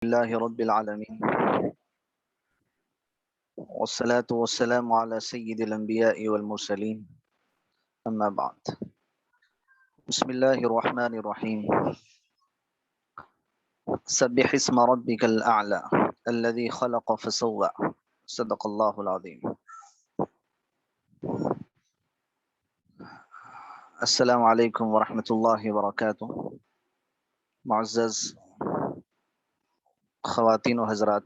لله رب العالمين والصلاة والسلام على سيد الأنبياء والمرسلين أما بعد. بسم الله الرحمن الرحيم. سبح اسم ربك الأعلى الذي خلق فسوى. صدق الله العظيم. السلام علیکم ورحمۃ اللہ وبرکاتہ. معزز خواتین و حضرات،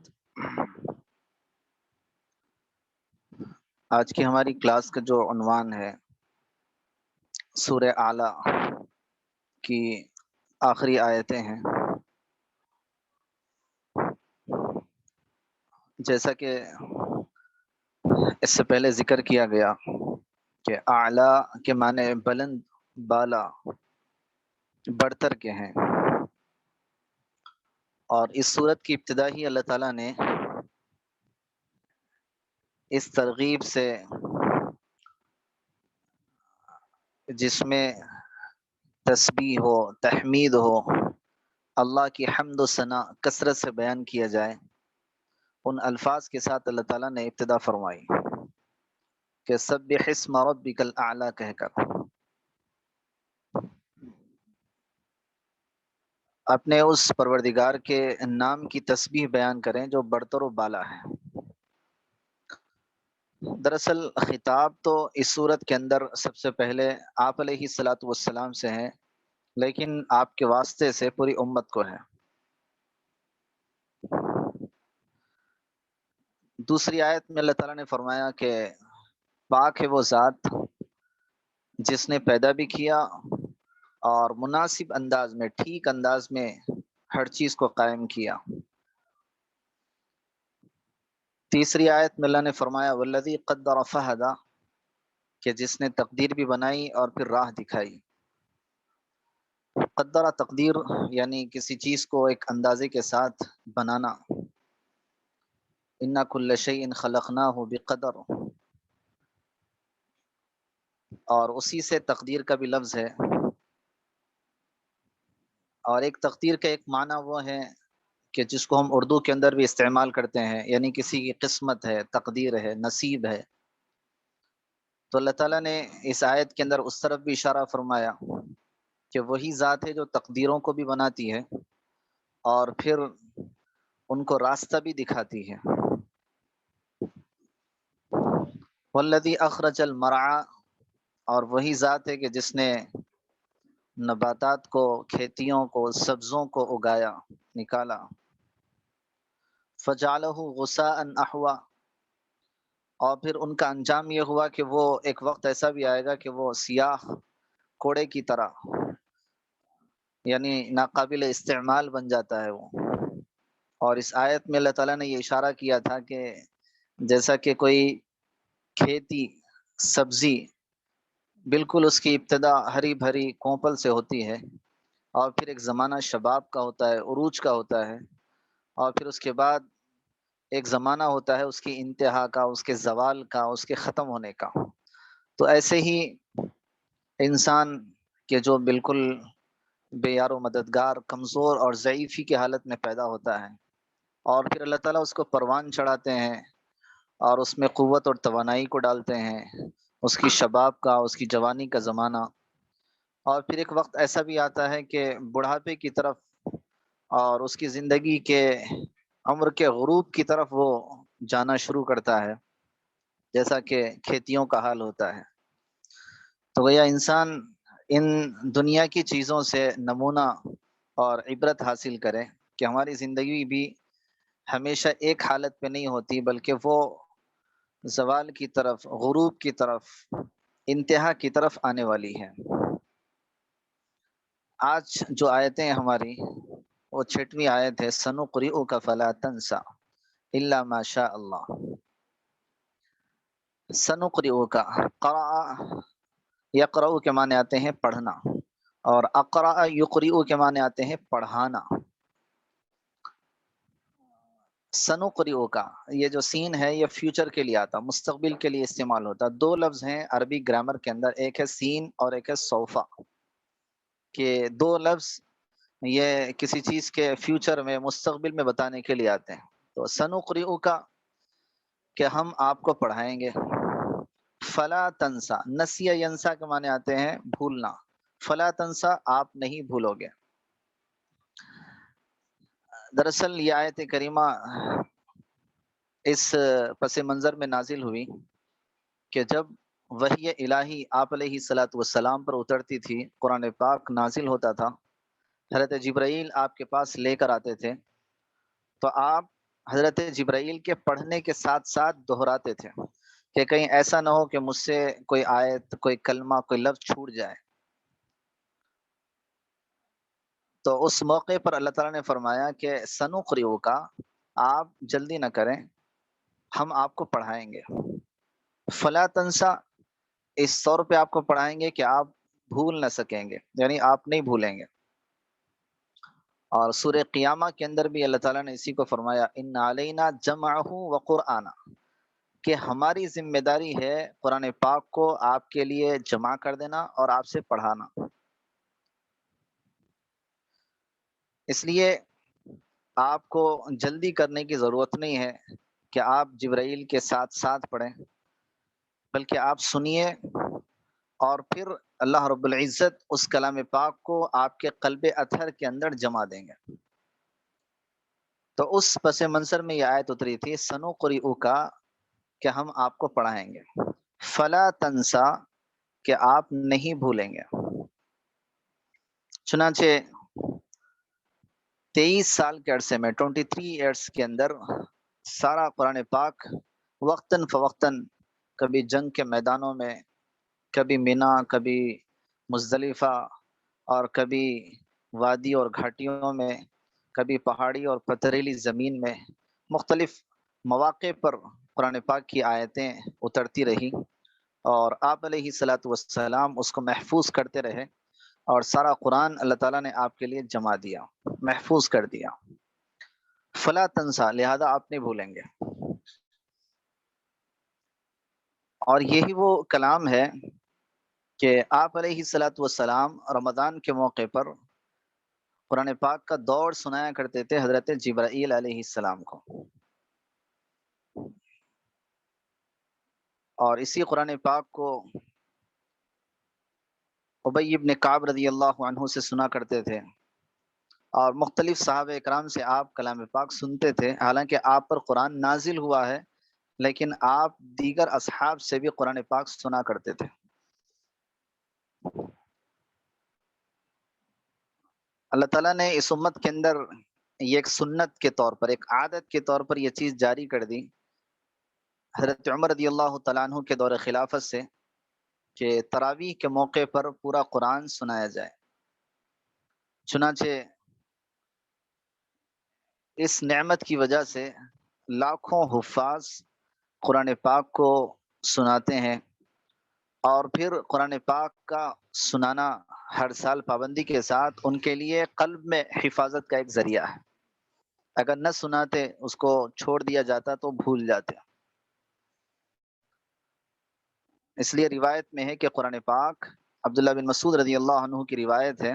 آج کی ہماری کلاس کا جو عنوان ہے سورہ اعلیٰ کی آخری آیتیں ہیں. جیسا کہ اس سے پہلے ذکر کیا گیا کہ اعلیٰ کے معنی بلند، بالا، برتر کے ہیں، اور اس صورت کی ابتدا ہی اللہ تعالیٰ نے اس ترغیب سے جس میں تسبیح ہو، تحمید ہو، اللہ کی حمد و ثنا کثرت سے بیان کیا جائے، ان الفاظ کے ساتھ اللہ تعالیٰ نے ابتدا فرمائی کہ سبح اسم ربک الاعلی کہہ کر اپنے اس پروردگار کے نام کی تسبیح بیان کریں جو برتر و بالا ہے. دراصل خطاب تو اس صورت کے اندر سب سے پہلے آپ علیہ الصلاۃ والسلام سے ہے، لیکن آپ کے واسطے سے پوری امت کو ہے. دوسری آیت میں اللہ تعالیٰ نے فرمایا کہ پاک ہے وہ ذات جس نے پیدا بھی کیا اور مناسب انداز میں، ٹھیک انداز میں ہر چیز کو قائم کیا. تیسری آیت میں اللہ نے فرمایا والذی قدر فہدی، کہ جس نے تقدیر بھی بنائی اور پھر راہ دکھائی. قدر تقدیر یعنی کسی چیز کو ایک اندازے کے ساتھ بنانا. انا کل شیء خلقناہ بقدر، اور اسی سے تقدیر کا بھی لفظ ہے. اور ایک تقدیر کا ایک معنی وہ ہے کہ جس کو ہم اردو کے اندر بھی استعمال کرتے ہیں، یعنی کسی کی قسمت ہے، تقدیر ہے، نصیب ہے. تو اللہ تعالیٰ نے اس آیت کے اندر اس طرف بھی اشارہ فرمایا کہ وہی ذات ہے جو تقدیروں کو بھی بناتی ہے اور پھر ان کو راستہ بھی دکھاتی ہے. والذی اخرج المرعى، اور وہی ذات ہے کہ جس نے نباتات کو، کھیتیوں کو، سبزوں کو اگایا، نکالا. فجعلہ غثاء احوا، اور پھر ان کا انجام یہ ہوا کہ وہ ایک وقت ایسا بھی آئے گا کہ وہ سیاہ کوڑے کی طرح، یعنی ناقابل استعمال بن جاتا ہے وہ. اور اس آیت میں اللہ تعالیٰ نے یہ اشارہ کیا تھا کہ جیسا کہ کوئی کھیتی، سبزی، بالکل اس کی ابتدا ہری بھری کوپل سے ہوتی ہے، اور پھر ایک زمانہ شباب کا ہوتا ہے، عروج کا ہوتا ہے، اور پھر اس کے بعد ایک زمانہ ہوتا ہے اس کی انتہا کا، اس کے زوال کا، اس کے ختم ہونے کا. تو ایسے ہی انسان کے جو بالکل بے یار و مددگار، کمزور اور ضعیفی کی حالت میں پیدا ہوتا ہے، اور پھر اللہ تعالیٰ اس کو پروان چڑھاتے ہیں اور اس میں قوت اور توانائی کو ڈالتے ہیں، اس کی شباب کا، اس کی جوانی کا زمانہ. اور پھر ایک وقت ایسا بھی آتا ہے کہ بڑھاپے کی طرف اور اس کی زندگی کے عمر کے غروب کی طرف وہ جانا شروع کرتا ہے، جیسا کہ کھیتیوں کا حال ہوتا ہے. تو گویا انسان ان دنیا کی چیزوں سے نمونہ اور عبرت حاصل کرے کہ ہماری زندگی بھی ہمیشہ ایک حالت پہ نہیں ہوتی، بلکہ وہ زوال کی طرف، غروب کی طرف، انتہا کی طرف آنے والی ہے. آج جو آیتیں ہماری، وہ 6ویں آیت ہے سنقرئک فلا تنسى الا ما شاء اللہ. سنقرئک، قرأ یقرأ کے معنی آتے ہیں پڑھنا، اور اقرأ یقرئ کے معنی آتے ہیں پڑھانا. سنقرئک، یہ جو سین ہے یہ فیوچر کے لیے آتا، مستقبل کے لیے استعمال ہوتا. دو لفظ ہیں عربی گرامر کے اندر، ایک ہے سین اور ایک ہے سوفا، کہ دو لفظ یہ کسی چیز کے فیوچر میں مستقبل میں بتانے کے لیے آتے ہیں. تو سنقرئ کا کہ ہم آپ کو پڑھائیں گے. فلا تنسا، نسیہ ینسا کے معنی آتے ہیں بھولنا. فلا تنسا آپ نہیں بھولو گے. دراصل یہ آیت کریمہ اس پس منظر میں نازل ہوئی کہ جب وحی الہی آپ علیہ الصلوۃ والسلام پر اترتی تھی، قرآن پاک نازل ہوتا تھا، حضرت جبرائیل آپ کے پاس لے کر آتے تھے، تو آپ حضرت جبرائیل کے پڑھنے کے ساتھ ساتھ دہراتے تھے کہ کہیں ایسا نہ ہو کہ مجھ سے کوئی آیت، کوئی کلمہ، کوئی لفظ چھوٹ جائے. تو اس موقع پر اللہ تعالیٰ نے فرمایا کہ سنقرئ کا، آپ جلدی نہ کریں، ہم آپ کو پڑھائیں گے. فلا تنسا، اس طور پہ آپ کو پڑھائیں گے کہ آپ بھول نہ سکیں گے، یعنی آپ نہیں بھولیں گے. اور سورہ قیامہ کے اندر بھی اللہ تعالیٰ نے اسی کو فرمایا، ان علینا جمعہ و قرآن، کہ ہماری ذمہ داری ہے قرآن پاک کو آپ کے لیے جمع کر دینا اور آپ سے پڑھانا. اس لیے آپ کو جلدی کرنے کی ضرورت نہیں ہے کہ آپ جبرائیل کے ساتھ ساتھ پڑھیں، بلکہ آپ سنیے اور پھر اللہ رب العزت اس کلام پاک کو آپ کے قلب اطہر کے اندر جما دیں گے. تو اس پس منظر میں یہ آیت اتری تھی، سنقرئ کا کہ ہم آپ کو پڑھائیں گے. فلا تنسا، کہ آپ نہیں بھولیں گے. چنانچہ 23 سال کے عرصے میں، 23 ایئرس کے اندر، سارا قرآن پاک وقتاً فوقتاً، کبھی جنگ کے میدانوں میں، کبھی مینا، کبھی مزدلفہ، اور کبھی وادی اور گھاٹیوں میں، کبھی پہاڑی اور پتھریلی زمین میں، مختلف مواقع پر قرآن پاک کی آیتیں اترتی رہی، اور آپ علیہ الصلوۃ والسلام اس کو محفوظ کرتے رہے، اور سارا قرآن اللہ تعالیٰ نے آپ کے لیے جمع دیا، محفوظ کر دیا. فلا تنسا، لہذا آپ نہیں بھولیں گے. اور یہی وہ کلام ہے کہ آپ علیہ الصلوۃ والسلام رمضان کے موقع پر قرآن پاک کا دور سنایا کرتے تھے حضرت جبرائیل علیہ السلام کو. اور اسی قرآن پاک کو ابی بن کعب رضی اللہ عنہ سے سنا کرتے تھے، اور مختلف صحابہ اکرام سے آپ کلام پاک سنتے تھے. حالانکہ آپ پر قرآن نازل ہوا ہے، لیکن آپ دیگر اصحاب سے بھی قرآن پاک سنا کرتے تھے. اللہ تعالیٰ نے اس امت کے اندر یہ ایک سنت کے طور پر، ایک عادت کے طور پر یہ چیز جاری کر دی حضرت عمر رضی اللہ تعالیٰ عنہ کے دور خلافت سے، کہ تراویح کے موقع پر پورا قرآن سنایا جائے. چنانچہ اس نعمت کی وجہ سے لاکھوں حفاظ قرآن پاک کو سناتے ہیں، اور پھر قرآن پاک کا سنانا ہر سال پابندی کے ساتھ ان کے لیے قلب میں حفاظت کا ایک ذریعہ ہے. اگر نہ سناتے، اس کو چھوڑ دیا جاتا تو بھول جاتے. اس لیے روایت میں ہے کہ قرآن پاک، عبداللہ بن مسعود رضی اللہ عنہ کی روایت ہے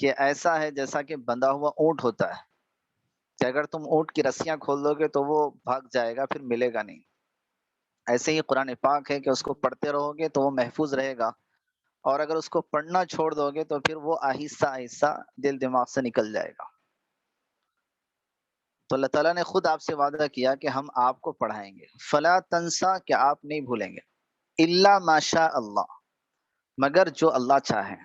کہ ایسا ہے جیسا کہ بندھا ہوا اونٹ ہوتا ہے، کہ اگر تم اونٹ کی رسیاں کھول دو گے تو وہ بھاگ جائے گا، پھر ملے گا نہیں. ایسے ہی قرآن پاک ہے کہ اس کو پڑھتے رہو گے تو وہ محفوظ رہے گا، اور اگر اس کو پڑھنا چھوڑ دو گے تو پھر وہ آہستہ آہستہ دل دماغ سے نکل جائے گا. تو اللہ تعالیٰ نے خود آپ سے وعدہ کیا کہ ہم آپ کو پڑھائیں گے. فلا تنسا، کہ آپ نہیں بھولیں گے. الا ماشاء اللہ، مگر جو اللہ چاہے.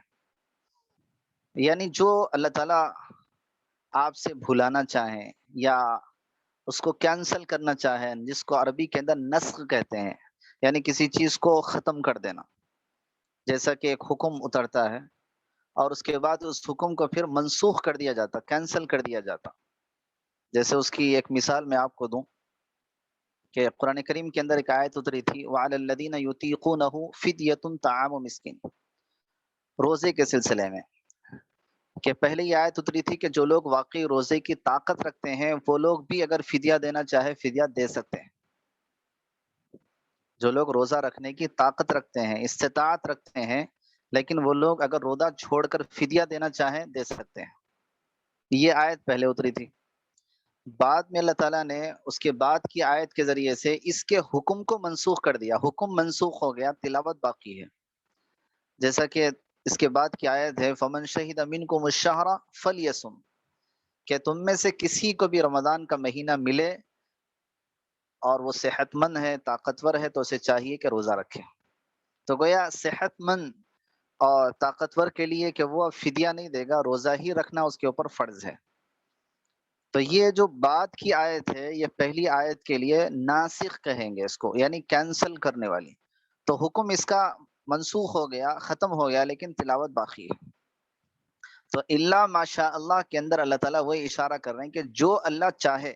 یعنی جو اللہ تعالیٰ آپ سے بھلانا چاہیں یا اس کو کینسل کرنا چاہیں، جس کو عربی کے اندر نسخ کہتے ہیں، یعنی کسی چیز کو ختم کر دینا. جیسا کہ ایک حکم اترتا ہے اور اس کے بعد اس حکم کو پھر منسوخ کر دیا جاتا، کینسل کر دیا جاتا. جیسے اس کی ایک مثال میں آپ کو دوں کہ قرآن کریم کے اندر ایک آیت اتری تھی، وَعَلَى الَّذِينَ يُطِيقُونَهُ فِدْيَةٌ طَعَامُ مِسْكِينٍ، روزے کے سلسلے میں. کہ پہلے یہ آیت اتری تھی کہ جو لوگ واقعی روزے کی طاقت رکھتے ہیں، وہ لوگ بھی اگر فدیہ دینا چاہے فدیہ دے سکتے ہیں. جو لوگ روزہ رکھنے کی طاقت رکھتے ہیں، استطاعت رکھتے ہیں، لیکن وہ لوگ اگر روزہ چھوڑ کر فدیہ دینا چاہیں دے سکتے ہیں. یہ آیت پہلے اتری تھی، بعد میں اللہ تعالیٰ نے اس کے بعد کی آیت کے ذریعے سے اس کے حکم کو منسوخ کر دیا، حکم منسوخ ہو گیا، تلاوت باقی ہے۔ جیسا کہ اس کے بعد کی آیت ہے فمن شہد منکم الشہر فلیصم، کہ تم میں سے کسی کو بھی رمضان کا مہینہ ملے اور وہ صحت مند ہے، طاقتور ہے، تو اسے چاہیے کہ روزہ رکھے۔ تو گویا صحت مند اور طاقتور کے لیے کہ وہ فدیہ نہیں دے گا، روزہ ہی رکھنا اس کے اوپر فرض ہے۔ تو یہ جو بعد کی آیت ہے یہ پہلی آیت کے لیے ناسخ کہیں گے اس کو، یعنی کینسل کرنے والی۔ تو حکم اس کا منسوخ ہو گیا، ختم ہو گیا، لیکن تلاوت باقی ہے۔ تو اللہ ماشاء اللہ کے اندر اللہ تعالیٰ وہی اشارہ کر رہے ہیں کہ جو اللہ چاہے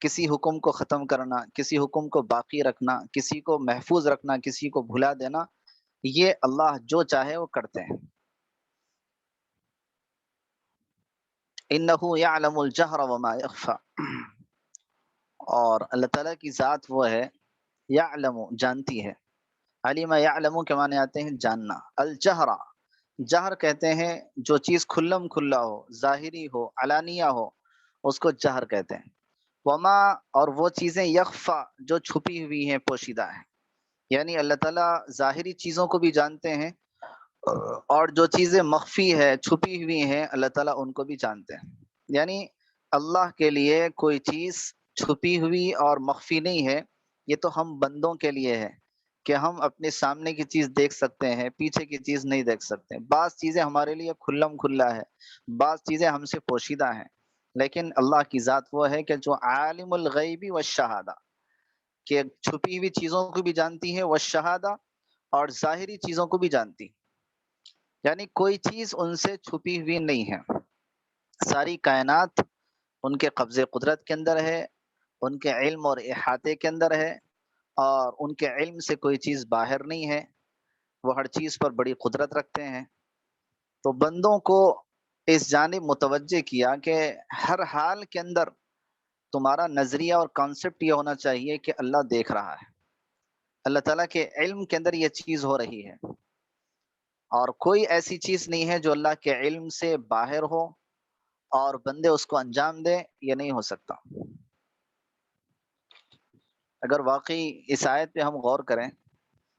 کسی حکم کو ختم کرنا، کسی حکم کو باقی رکھنا، کسی کو محفوظ رکھنا، کسی کو بھلا دینا، یہ اللہ جو چاہے وہ کرتے ہیں۔ انہ یعلم الجہر وما یخفی، اور اللہ تعالیٰ کی ذات وہ ہے، یعلم جانتی ہے، علم یعلم کے معنی آتے ہیں جاننا، الجہر جہر کہتے ہیں جو چیز کھلم کھلا ہو، ظاہری ہو، علانیہ ہو، اس کو جہر کہتے ہیں۔ وما، اور وہ چیزیں یخفا جو چھپی ہوئی ہیں، پوشیدہ ہیں، یعنی اللہ تعالیٰ ظاہری چیزوں کو بھی جانتے ہیں اور جو چیزیں مخفی ہے، چھپی ہوئی ہیں، اللہ تعالیٰ ان کو بھی جانتے ہیں۔ یعنی اللہ کے لیے کوئی چیز چھپی ہوئی اور مخفی نہیں ہے، یہ تو ہم بندوں کے لیے ہے کہ ہم اپنے سامنے کی چیز دیکھ سکتے ہیں، پیچھے کی چیز نہیں دیکھ سکتے۔ بعض چیزیں ہمارے لیے کھلم کھلا ہے، بعض چیزیں ہم سے پوشیدہ ہیں، لیکن اللہ کی ذات وہ ہے کہ جو عالم الغیبی والشہادہ، کہ چھپی ہوئی چیزوں کو بھی جانتی ہے، والشہادہ، اور ظاہری چیزوں کو بھی جانتی، یعنی کوئی چیز ان سے چھپی ہوئی نہیں ہے۔ ساری کائنات ان کے قبضے قدرت کے اندر ہے، ان کے علم اور احاطے کے اندر ہے، اور ان کے علم سے کوئی چیز باہر نہیں ہے، وہ ہر چیز پر بڑی قدرت رکھتے ہیں۔ تو بندوں کو اس جانب متوجہ کیا کہ ہر حال کے اندر تمہارا نظریہ اور کانسیپٹ یہ ہونا چاہیے کہ اللہ دیکھ رہا ہے، اللہ تعالیٰ کے علم کے اندر یہ چیز ہو رہی ہے، اور کوئی ایسی چیز نہیں ہے جو اللہ کے علم سے باہر ہو اور بندے اس کو انجام دے، یہ نہیں ہو سکتا۔ اگر واقعی اس آیت پہ ہم غور کریں،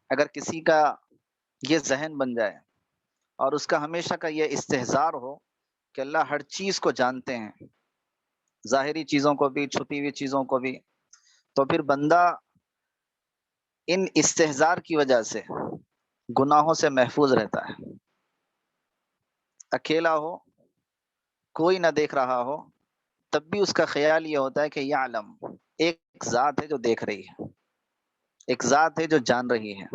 اگر کسی کا یہ ذہن بن جائے اور اس کا ہمیشہ کا یہ استحضار ہو کہ اللہ ہر چیز کو جانتے ہیں، ظاہری چیزوں کو بھی، چھپی ہوئی چیزوں کو بھی، تو پھر بندہ ان استحضار کی وجہ سے گناہوں سے محفوظ رہتا ہے۔ اکیلا ہو، کوئی نہ دیکھ رہا ہو، تب بھی اس کا خیال یہ ہوتا ہے کہ یعلم، ایک ذات ہے جو دیکھ رہی ہے، ایک ذات ہے جو جان رہی ہے،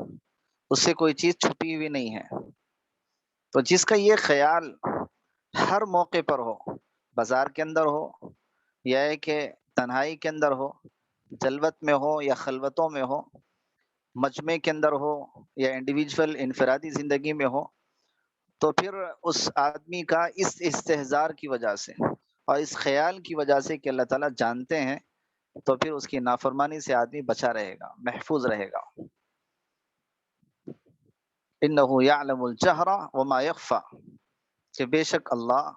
اس سے کوئی چیز چھپی ہوئی نہیں ہے۔ تو جس کا یہ خیال ہر موقع پر ہو، بازار کے اندر ہو یا ہے کہ تنہائی کے اندر ہو، جلوت میں ہو یا خلوتوں میں ہو، مجمع کے اندر ہو یا انڈیویجول انفرادی زندگی میں ہو، تو پھر اس آدمی کا اس استحضار کی وجہ سے اور اس خیال کی وجہ سے کہ اللہ تعالیٰ جانتے ہیں، تو پھر اس کی نافرمانی سے آدمی بچا رہے گا، محفوظ رہے گا۔ انہ یعلم الجہر وما یخفی، کہ بے شک اللہ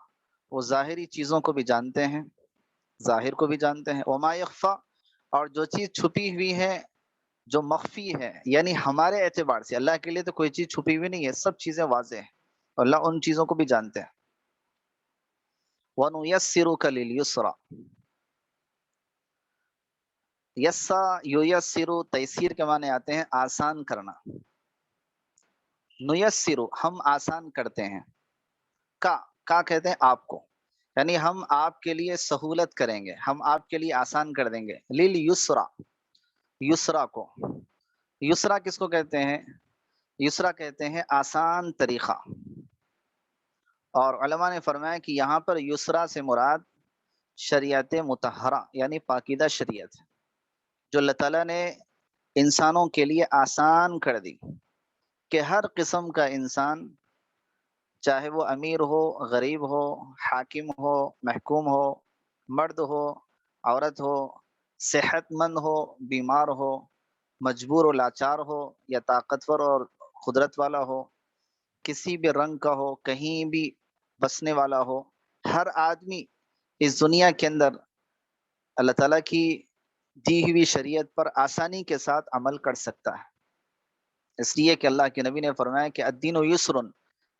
وہ ظاہری چیزوں کو بھی جانتے ہیں، ظاہر کو بھی جانتے ہیں، وما یخفی، اور جو چیز چھپی ہوئی ہے، جو مخفی ہے، یعنی ہمارے اعتبار سے اللہ کے لیے تو کوئی چیز چھپی ہوئی نہیں ہے، سب چیزیں واضح ہیں، اللہ ان چیزوں کو بھی جانتے ہیں۔ وَنُيَسِّرُكَ لِلْيُسْرَى، یسا یُیسِّرُ تیسیر کے معنی آتے ہیں آسان کرنا، نُیسِّرُ ہم آسان کرتے ہیں، کا کہتے ہیں آپ کو، یعنی ہم آپ کے لیے سہولت کریں گے، ہم آپ کے لیے آسان کر دیں گے، لِلْيُسْرَى، یسرا کو، یسرا کس کو کہتے ہیں؟ یسرا کہتے ہیں آسان طریقہ، اور علماء نے فرمایا کہ یہاں پر یسرا سے مراد شریعت مطہرہ یعنی پاکیزہ شریعت، جو اللہ تعالیٰ نے انسانوں کے لیے آسان کر دی، کہ ہر قسم کا انسان، چاہے وہ امیر ہو، غریب ہو، حاکم ہو، محکوم ہو، مرد ہو، عورت ہو، صحت مند ہو، بیمار ہو، مجبور و لاچار ہو، یا طاقتور اور قدرت والا ہو، کسی بھی رنگ کا ہو، کہیں بھی بسنے والا ہو، ہر آدمی اس دنیا کے اندر اللہ تعالیٰ کی دی ہوئی شریعت پر آسانی کے ساتھ عمل کر سکتا ہے، اس لیے کہ اللہ کے نبی نے فرمایا کہ الدین یسر،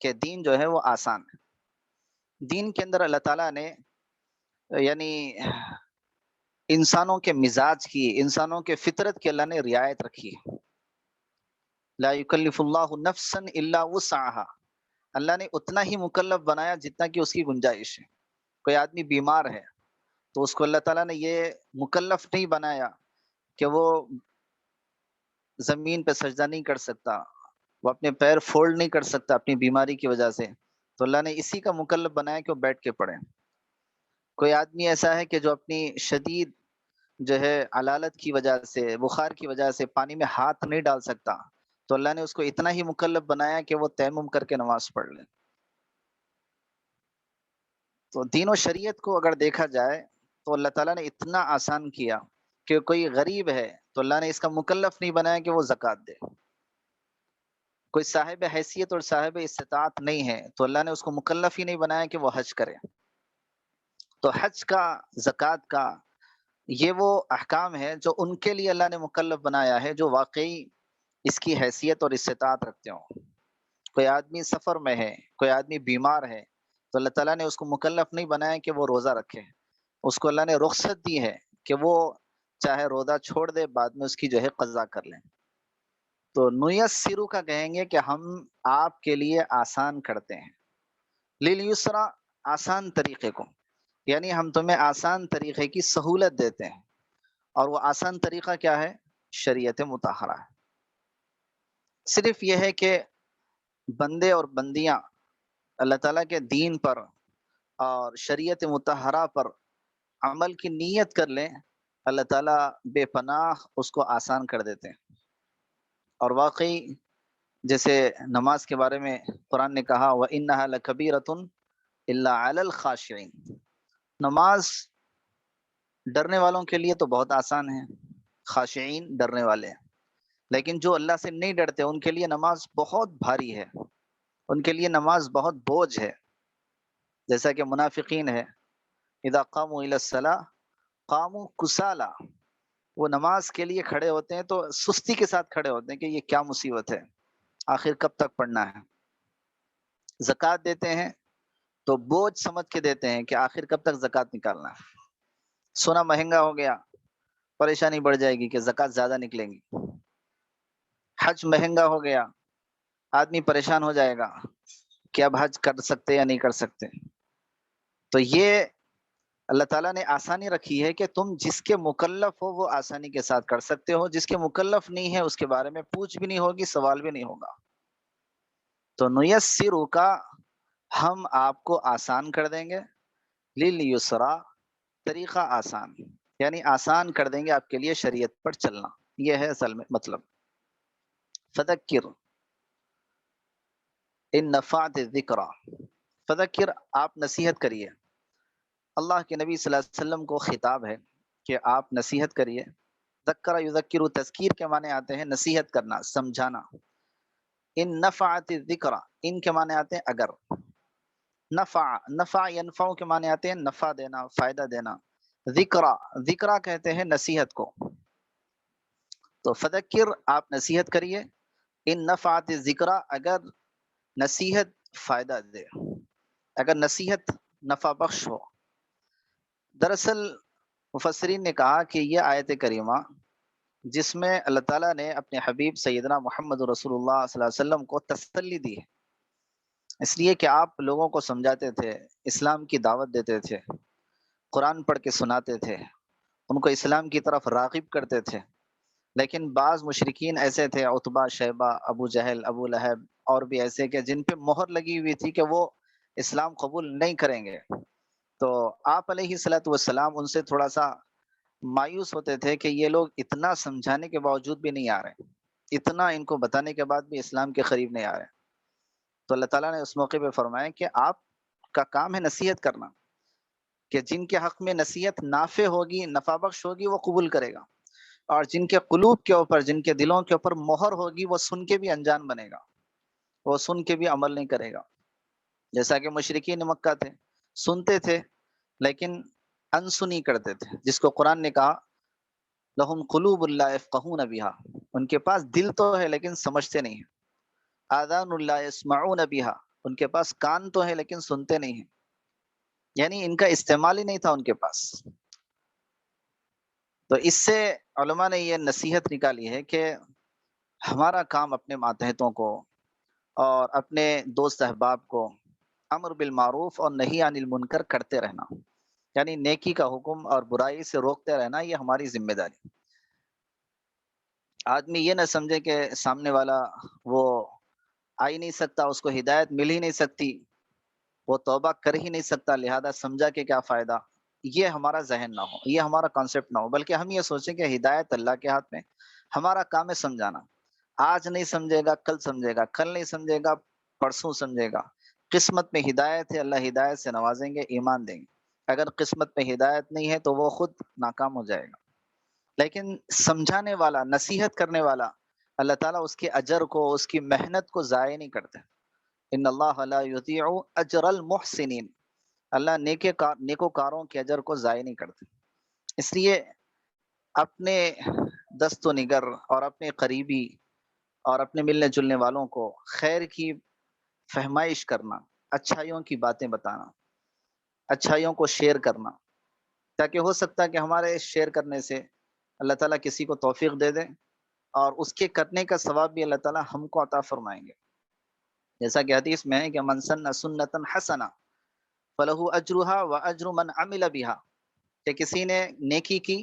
کہ دین جو ہے وہ آسان ہے۔ دین کے اندر اللہ تعالیٰ نے یعنی انسانوں کے مزاج کی، انسانوں کے فطرت کی اللہ نے رعایت رکھی ہے۔ لا یکلف اللہ نفسا الا وسعها، اللہ نے اتنا ہی مکلف بنایا جتنا کہ اس کی گنجائش ہے۔ کوئی آدمی بیمار ہے تو اس کو اللہ تعالیٰ نے یہ مکلف نہیں بنایا کہ وہ زمین پہ سجدہ نہیں کر سکتا، وہ اپنے پیر فولڈ نہیں کر سکتا اپنی بیماری کی وجہ سے، تو اللہ نے اسی کا مکلف بنایا کہ وہ بیٹھ کے پڑھے۔ کوئی آدمی ایسا ہے کہ جو اپنی شدید جو ہے علالت کی وجہ سے، بخار کی وجہ سے پانی میں ہاتھ نہیں ڈال سکتا، تو اللہ نے اس کو اتنا ہی مکلف بنایا کہ وہ تیمم کر کے نماز پڑھ لے۔ تو دین و شریعت کو اگر دیکھا جائے تو اللہ تعالیٰ نے اتنا آسان کیا کہ کوئی غریب ہے تو اللہ نے اس کا مکلف نہیں بنایا کہ وہ زکوٰۃ دے۔ کوئی صاحب حیثیت اور صاحب استطاعت نہیں ہے تو اللہ نے اس کو مکلف ہی نہیں بنایا کہ وہ حج کرے۔ تو حج کا، زکوٰۃ کا، یہ وہ احکام ہے جو ان کے لیے اللہ نے مکلف بنایا ہے جو واقعی اس کی حیثیت اور استطاعت رکھتے ہوں۔ کوئی آدمی سفر میں ہے، کوئی آدمی بیمار ہے تو اللہ تعالیٰ نے اس کو مکلف نہیں بنایا کہ وہ روزہ رکھے، اس کو اللہ نے رخصت دی ہے کہ وہ چاہے روزہ چھوڑ دے، بعد میں اس کی جو ہے قضا کر لیں۔ تو نیسرو کا کہیں گے کہ ہم آپ کے لیے آسان کرتے ہیں، لیلیسرا، آسان طریقے کو، یعنی ہم تمہیں آسان طریقے کی سہولت دیتے ہیں، اور وہ آسان طریقہ کیا ہے؟ شریعت مطہرہ ہے۔ صرف یہ ہے کہ بندے اور بندیاں اللہ تعالیٰ کے دین پر اور شریعت مطہرہ پر عمل کی نیت کر لیں، اللہ تعالیٰ بے پناہ اس کو آسان کر دیتے ہیں۔ اور واقعی جیسے نماز کے بارے میں قرآن نے کہا وَإِنَّهَا لَكَبِيرَةٌ إِلَّا عَلَى الْخَاشِعِينَ، نماز ڈرنے والوں کے لیے تو بہت آسان ہے، خاشعین ڈرنے والے ہیں، لیکن جو اللہ سے نہیں ڈرتے ان کے لیے نماز بہت بھاری ہے، ان کے لیے نماز بہت بوجھ ہے۔ جیسا کہ منافقین ہے، اذا قاموا الی الصلاۃ قاموا کسالى، وہ نماز کے لیے کھڑے ہوتے ہیں تو سستی کے ساتھ کھڑے ہوتے ہیں کہ یہ کیا مصیبت ہے، آخر کب تک پڑھنا ہے۔ زکوٰۃ دیتے ہیں تو بوجھ سمجھ کے دیتے ہیں کہ آخر کب تک زکوٰۃ نکالنا ہے۔ سونا مہنگا ہو گیا، پریشانی بڑھ جائے گی کہ زکوٰۃ زیادہ نکلیں گی۔ حج مہنگا ہو گیا، آدمی پریشان ہو جائے گا کہ اب حج کر سکتے یا نہیں کر سکتے۔ تو یہ اللہ تعالیٰ نے آسانی رکھی ہے کہ تم جس کے مکلف ہو وہ آسانی کے ساتھ کر سکتے ہو، جس کے مکلف نہیں ہے اس کے بارے میں پوچھ بھی نہیں ہوگی، سوال بھی نہیں ہوگا۔ تو نیسرو کا ہم آپ کو آسان کر دیں گے، لیلیسرا، طریقہ آسان، یعنی آسان کر دیں گے آپ کے لیے شریعت پر چلنا، یہ ہے اصل میں مطلب۔ فذکر ان نفعت الذکریٰ، فذکر، آپ نصیحت کریے۔ اللہ کے نبی صلی اللہ علیہ وسلم کو خطاب ہے کہ آپ نصیحت کریے۔ ذکر یذکر، تذکیر کے معنی آتے ہیں نصیحت کرنا، سمجھانا۔ ان نفعت الذکریٰ، ان کے معنی آتے ہیں اگر، نفع، نفع ینفع کے معنی آتے ہیں نفع دینا، فائدہ دینا۔ ذکرہ، ذکرہ کہتے ہیں نصیحت کو۔ تو فذکر، آپ نصیحت کریے، ان نفعت الذکریٰ، اگر نصیحت فائدہ دے، اگر نصیحت نفع بخش ہو۔ دراصل مفسرین نے کہا کہ یہ آیت کریمہ جس میں اللہ تعالیٰ نے اپنے حبیب سیدنا محمد رسول اللہ صلی اللہ علیہ وسلم کو تسلی دی ہے، اس لیے کہ آپ لوگوں کو سمجھاتے تھے، اسلام کی دعوت دیتے تھے، قرآن پڑھ کے سناتے تھے، ان کو اسلام کی طرف راغب کرتے تھے۔ لیکن بعض مشرکین ایسے تھے، عتبہ، شیبہ، ابو جہل، ابو لہب، اور بھی ایسے کہ جن پہ مہر لگی ہوئی تھی کہ وہ اسلام قبول نہیں کریں گے۔ تو آپ علیہ الصلوۃ والسلام ان سے تھوڑا سا مایوس ہوتے تھے کہ یہ لوگ اتنا سمجھانے کے باوجود بھی نہیں آ رہے، اتنا ان کو بتانے کے بعد بھی اسلام کے قریب نہیں آ رہے۔ تو اللہ تعالیٰ نے اس موقع پہ فرمایا کہ آپ کا کام ہے نصیحت کرنا، کہ جن کے حق میں نصیحت نافع ہوگی، نفع بخش ہوگی، وہ قبول کرے گا، اور جن کے قلوب کے اوپر، جن کے دلوں کے اوپر مہر ہوگی، وہ سن کے بھی انجان بنے گا، وہ سن کے بھی عمل نہیں کرے گا۔ جیسا کہ مشرکین مکہ تھے، سنتے تھے لیکن انسنی کرتے تھے، جس کو قرآن نے کہا لہم قلوب لا یفقہون بہا، ان کے پاس دل تو ہے لیکن سمجھتے نہیں ہیں، آذان لا یسمعون بہا، ان کے پاس کان تو ہے لیکن سنتے نہیں ہیں، یعنی ان کا استعمال ہی نہیں تھا ان کے پاس۔ تو اس سے علماء نے یہ نصیحت نکالی ہے کہ ہمارا کام اپنے ماتحتوں کو اور اپنے دوست احباب کو امر بالمعروف اور نہی عن المنکر کرتے رہنا، یعنی نیکی کا حکم اور برائی سے روکتے رہنا، یہ ہماری ذمہ داری۔ آدمی یہ نہ سمجھے کہ سامنے والا وہ آ ہی نہیں سکتا، اس کو ہدایت مل ہی نہیں سکتی، وہ توبہ کر ہی نہیں سکتا، لہذا سمجھا کہ کیا فائدہ، یہ ہمارا ذہن نہ ہو، یہ ہمارا کانسیپٹ نہ ہو، بلکہ ہم یہ سوچیں کہ ہدایت اللہ کے ہاتھ میں، ہمارا کام ہے سمجھانا۔ آج نہیں سمجھے گا کل سمجھے گا، کل نہیں سمجھے گا پرسوں سمجھے گا۔ قسمت میں ہدایت ہے، اللہ ہدایت سے نوازیں گے، ایمان دیں گے۔ اگر قسمت میں ہدایت نہیں ہے تو وہ خود ناکام ہو جائے گا، لیکن سمجھانے والا، نصیحت کرنے والا، اللہ تعالیٰ اس کے اجر کو، اس کی محنت کو ضائع نہیں کرتے۔ ان اللہ لا یضیع اجر المحسنین، اللہ نیکوکاروں کے اجر کو ضائع نہیں کرتے۔ اس لیے اپنے دست و نگر اور اپنے قریبی اور اپنے ملنے جلنے والوں کو خیر کی فہمائش کرنا، اچھائیوں کی باتیں بتانا، اچھائیوں کو شیئر کرنا، تاکہ ہو سکتا ہے کہ ہمارے شیئر کرنے سے اللہ تعالیٰ کسی کو توفیق دے دے اور اس کے کرنے کا ثواب بھی اللہ تعالیٰ ہم کو عطا فرمائیں گے۔ جیسا کہ حدیث میں ہے کہ من سن سنتا حسنا فلہ اجرھا واجر من عمل بھا، کہ کسی نے نیکی کی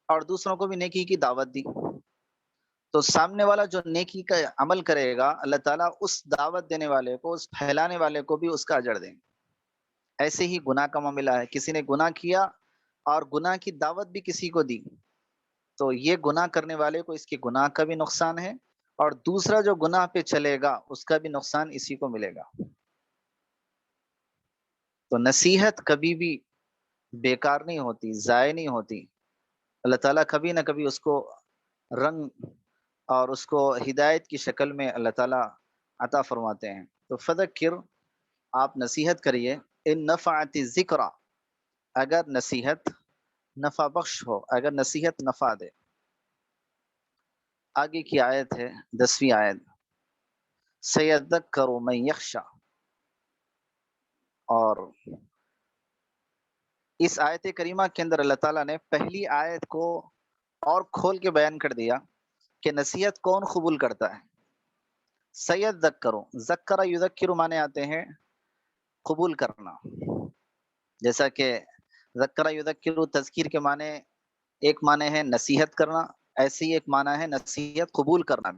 اور دوسروں کو بھی نیکی کی دعوت دی، تو سامنے والا جو نیکی کا عمل کرے گا اللہ تعالیٰ اس دعوت دینے والے کو، اس پھیلانے والے کو بھی اس کا اجر دیں گے۔ ایسے ہی گناہ کا معاملہ ہے، کسی نے گناہ کیا اور گناہ کی دعوت بھی کسی کو دی، تو یہ گناہ کرنے والے کو اس کے گناہ کا بھی نقصان ہے، اور دوسرا جو گناہ پہ چلے گا اس کا بھی نقصان اسی کو ملے گا۔ تو نصیحت کبھی بھی بیکار نہیں ہوتی، ضائع نہیں ہوتی، اللہ تعالیٰ کبھی نہ کبھی اس کو رنگ اور اس کو ہدایت کی شکل میں اللہ تعالیٰ عطا فرماتے ہیں۔ تو فذکر، آپ نصیحت کریے، ان نفعت ذکر، اگر نصیحت نفع بخش ہو، اگر نصیحت نفع دے۔ آگے کی آیت ہے 10ویں آیت، سیذکر من یخشی، اور اس آیت کریمہ کے اندر اللہ تعالیٰ نے پہلی آیت کو اور کھول کے بیان کر دیا کہ نصیحت کون قبول کرتا ہے۔ سیذکر، ذکر یذکر معنی آتے ہیں قبول کرنا، جیسا کہ ذکر یذکر تذکیر کے معنی، ایک معنی ہے نصیحت کرنا، ایسے ہی ایک معنی ہے نصیحت قبول کرنا۔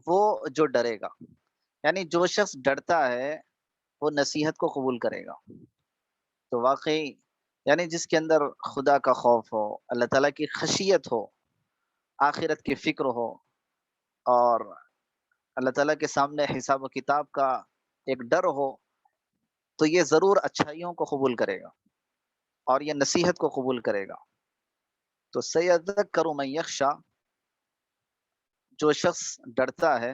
وہ جو ڈرے گا، یعنی جو شخص ڈرتا ہے وہ نصیحت کو قبول کرے گا۔ تو واقعی یعنی جس کے اندر خدا کا خوف ہو، اللہ تعالیٰ کی خشیت ہو، آخرت کی فکر ہو، اور اللہ تعالیٰ کے سامنے حساب و کتاب کا ایک ڈر ہو، تو یہ ضرور اچھائیوں کو قبول کرے گا اور یہ نصیحت کو قبول کرے گا۔ تو سیذکر من یخشی، جو شخص ڈرتا ہے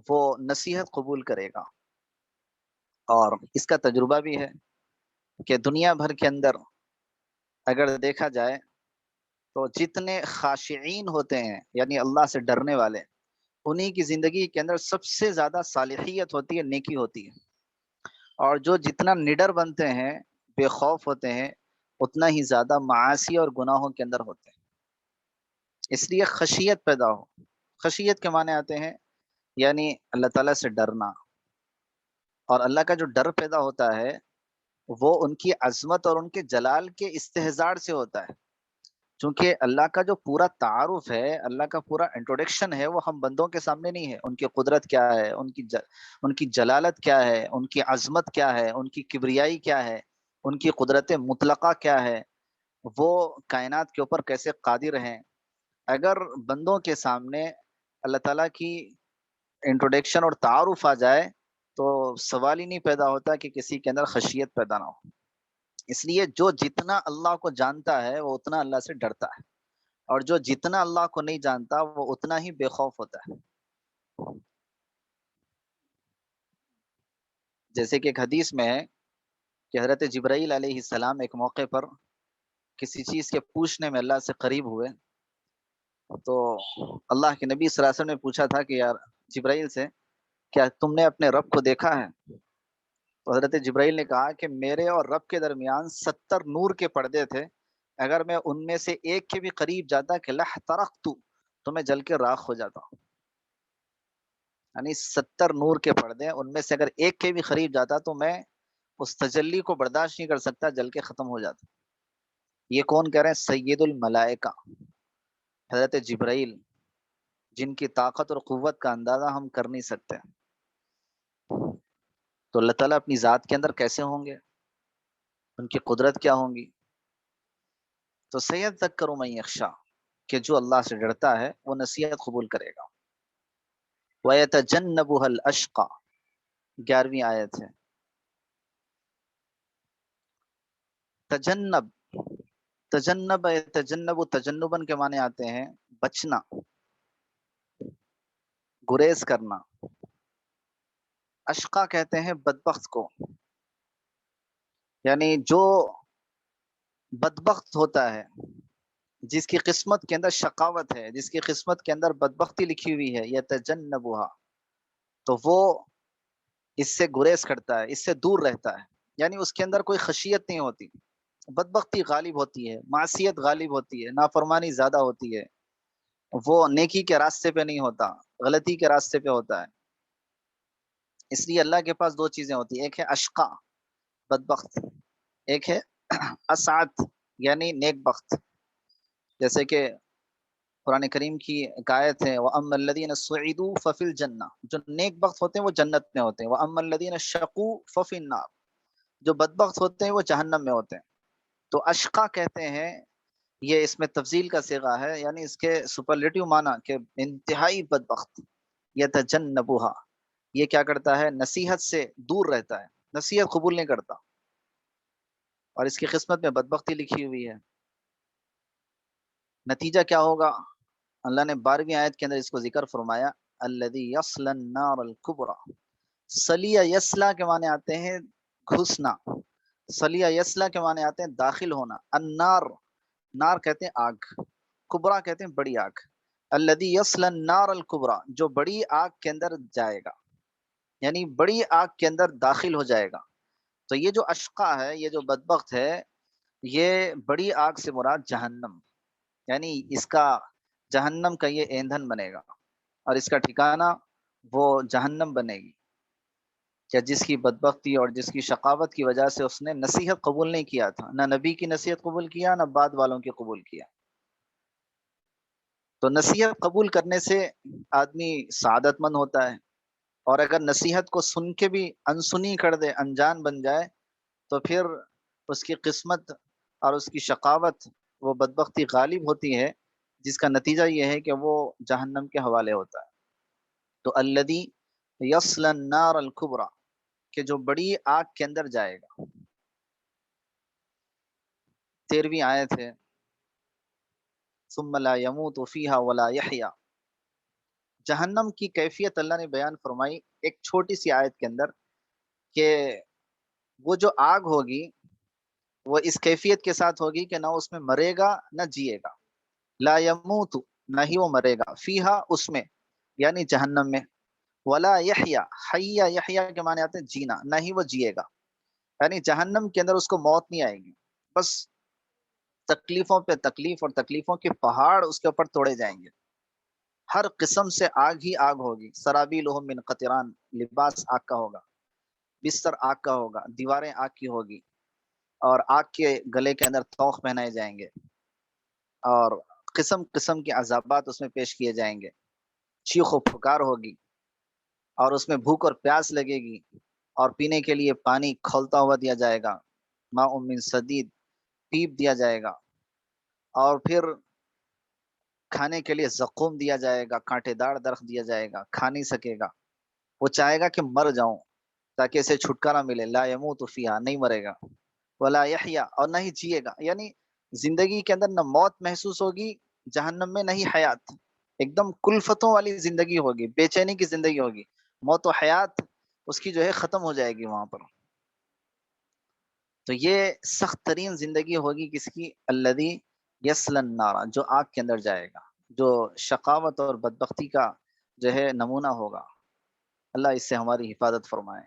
وہ نصیحت قبول کرے گا۔ اور اس کا تجربہ بھی ہے کہ دنیا بھر کے اندر اگر دیکھا جائے تو جتنے خاشعین ہوتے ہیں، یعنی اللہ سے ڈرنے والے، انہی کی زندگی کے اندر سب سے زیادہ صالحیت ہوتی ہے، نیکی ہوتی ہے۔ اور جو جتنا نڈر بنتے ہیں، بے خوف ہوتے ہیں، اتنا ہی زیادہ معاصی اور گناہوں کے اندر ہوتے ہیں۔ اس لیے خشیت پیدا ہو، خشیت کے معنی آتے ہیں یعنی اللہ تعالیٰ سے ڈرنا، اور اللہ کا جو ڈر پیدا ہوتا ہے وہ ان کی عظمت اور ان کے جلال کے استحضار سے ہوتا ہے، چونکہ اللہ کا جو پورا تعارف ہے، اللہ کا پورا انٹروڈکشن ہے، وہ ہم بندوں کے سامنے نہیں ہے۔ ان کی قدرت کیا ہے، ان کی جلالت کیا ہے، ان کی عظمت کیا ہے، ان کی کبریائی کیا ہے، ان کی قدرت مطلقہ کیا ہے، وہ کائنات کے اوپر کیسے قادر ہیں، اگر بندوں کے سامنے اللہ تعالیٰ کی انٹروڈکشن اور تعارف آ جائے تو سوال ہی نہیں پیدا ہوتا کہ کسی کے اندر خشیت پیدا نہ ہو۔ اس لیے جو جتنا اللہ کو جانتا ہے وہ اتنا اللہ سے ڈرتا ہے، اور جو جتنا اللہ کو نہیں جانتا وہ اتنا ہی بے خوف ہوتا ہے۔ جیسے کہ ایک حدیث میں ہے کہ حضرت جبرائیل علیہ السلام ایک موقع پر کسی چیز کے پوچھنے میں اللہ سے قریب ہوئے، تو اللہ کے نبی صلی اللہ علیہ وسلم نے پوچھا تھا کہ یار جبرائیل سے، کیا تم نے اپنے رب کو دیکھا ہے؟ تو حضرت جبرائیل نے کہا کہ میرے اور رب کے درمیان 70 نور کے پردے تھے، اگر میں ان میں سے ایک کے بھی قریب جاتا کہ لحترقت، تو میں جل کے راکھ ہو جاتا. یعنی 70 نور کے پردے، ان میں سے اگر ایک کے بھی قریب جاتا تو میں اس تجلی کو برداشت نہیں کر سکتا، جل کے ختم ہو جاتا. یہ کون کہہ رہے ہیں؟ سید الملائکہ حضرت جبرائیل، جن کی طاقت اور قوت کا اندازہ ہم کر نہیں سکتے. تو اللہ تعالیٰ اپنی ذات کے اندر کیسے ہوں گے، ان کی قدرت کیا ہوں گی؟ تو سیذکر من یخشیٰ، کہ جو اللہ سے ڈرتا ہے وہ نصیحت قبول کرے گا. وَيَتَجَنَّبُهَا الْأَشْقَى، 11ویں آیت ہے. تجنب، تجنب تجنب تجنباً کے معنی آتے ہیں بچنا، گریز کرنا. اشقا کہتے ہیں بدبخت کو، یعنی جو بدبخت ہوتا ہے، جس کی قسمت کے اندر شقاوت ہے، جس کی قسمت کے اندر بدبختی لکھی ہوئی ہے، یتجنبها، تو وہ اس سے گریز کرتا ہے، اس سے دور رہتا ہے. یعنی اس کے اندر کوئی خشیت نہیں ہوتی، بدبختی غالب ہوتی ہے، معصیت غالب ہوتی ہے، نافرمانی زیادہ ہوتی ہے، وہ نیکی کے راستے پہ نہیں ہوتا، غلطی کے راستے پہ ہوتا ہے. اس لیے اللہ کے پاس دو چیزیں ہوتی ہیں، ایک ہے اشقا بدبخت، ایک ہے اسعد یعنی نیک بخت. جیسے کہ قرآن کریم کی ایک آیت ہے وَأَمَّا الَّذِينَ سُعِدُوا فَفِي الْجَنَّةِ، جو نیک بخت ہوتے ہیں وہ جنت میں ہوتے ہیں. وَأَمَّا الَّذِينَ شَقُوا فَفِي النَّارِ، جو بدبخت ہوتے ہیں وہ جہنم میں ہوتے ہیں. تو اشقا کہتے ہیں، یہ اس میں تفضیل کا صیغہ ہے، یعنی اس کے سپرلیٹیو معنی کہ انتہائی بدبخت. یتجنبها، یہ کیا کرتا ہے؟ نصیحت سے دور رہتا ہے، نصیحت قبول نہیں کرتا، اور اس کی قسمت میں بدبختی لکھی ہوئی ہے. نتیجہ کیا ہوگا؟ اللہ نے 12ویں آیت کے اندر اس کو ذکر فرمایا، الذی یصلی النار الکبری. سلیہ یسلا کے معنی آتے ہیں گھسنا، سلیہ یسلا کے معنی آتے ہیں داخل ہونا. النار، نار کہتے ہیں آگ، کبرا کہتے ہیں بڑی آگ. الذی یصلی النار الکبری، جو بڑی آگ کے اندر جائے گا، یعنی بڑی آگ کے اندر داخل ہو جائے گا. تو یہ جو اشقا ہے، یہ جو بدبخت ہے، یہ بڑی آگ سے مراد جہنم، یعنی اس کا جہنم کا یہ ایندھن بنے گا، اور اس کا ٹھکانہ وہ جہنم بنے گی. کیا جس کی بدبختی اور جس کی شقاوت کی وجہ سے اس نے نصیحت قبول نہیں کیا تھا، نہ نبی کی نصیحت قبول کیا، نہ بعد والوں کی قبول کیا. تو نصیحت قبول کرنے سے آدمی سعادت مند ہوتا ہے، اور اگر نصیحت کو سن کے بھی انسنی کر دے، انجان بن جائے، تو پھر اس کی قسمت اور اس کی شقاوت، وہ بدبختی غالب ہوتی ہے، جس کا نتیجہ یہ ہے کہ وہ جہنم کے حوالے ہوتا ہے. تو الذی یصلی النار الکبری، کہ جو بڑی آگ کے اندر جائے گا. 13ویں آیت ہے ثم لا يموت فیہا ولا یحیا. جہنم کی کیفیت اللہ نے بیان فرمائی ایک چھوٹی سی آیت کے اندر، کہ وہ جو آگ ہوگی وہ اس کیفیت کے ساتھ ہوگی کہ نہ اس میں مرے گا نہ جیے گا. لا یموت، نہ ہی وہ مرے گا، فیہا، اس میں یعنی جہنم میں. ولا یحیا، حیا یحیا کے معنی آتے ہیں جینا، نہ ہی وہ جیے گا. یعنی جہنم کے اندر اس کو موت نہیں آئے گی، بس تکلیفوں پہ تکلیف، اور تکلیفوں کے پہاڑ اس کے اوپر توڑے جائیں گے. ہر قسم سے آگ ہی آگ ہوگی. سرابیلہم من قطران، لباس آگ کا ہوگا، بستر آگ کا ہوگا، دیواریں آگ کی ہوگی، اور آگ کے گلے کے اندر طوق پہنائے جائیں گے، اور قسم قسم کے عذابات اس میں پیش کیے جائیں گے. چیخ و پکار ہوگی، اور اس میں بھوک اور پیاس لگے گی، اور پینے کے لیے پانی کھولتا ہوا دیا جائے گا، ماء من صدید، پیپ دیا جائے گا. اور پھر کھانے کے لیے زقوم دیا جائے گا، کانٹے دار درخت دیا جائے گا، کھا نہیں سکے گا. وہ چاہے گا کہ مر جاؤں تاکہ اسے چھٹکارا ملے. لا یموت فیہا، نہیں مرے گا. ولا یحیا، اور نہ ہی جیے گا. یعنی زندگی کے اندر نہ موت محسوس ہوگی جہنم میں، نہ ہی حیات. ایک دم کلفتوں والی زندگی ہوگی، بے چینی کی زندگی ہوگی. موت و حیات اس کی جو ہے ختم ہو جائے گی وہاں پر. تو یہ سخت ترین زندگی ہوگی کس کی؟ الذی یصلی النار، جو آگ کے اندر جائے گا، جو شقاوت اور بدبختی کا جو ہے نمونہ ہوگا. اللہ اس سے ہماری حفاظت فرمائے.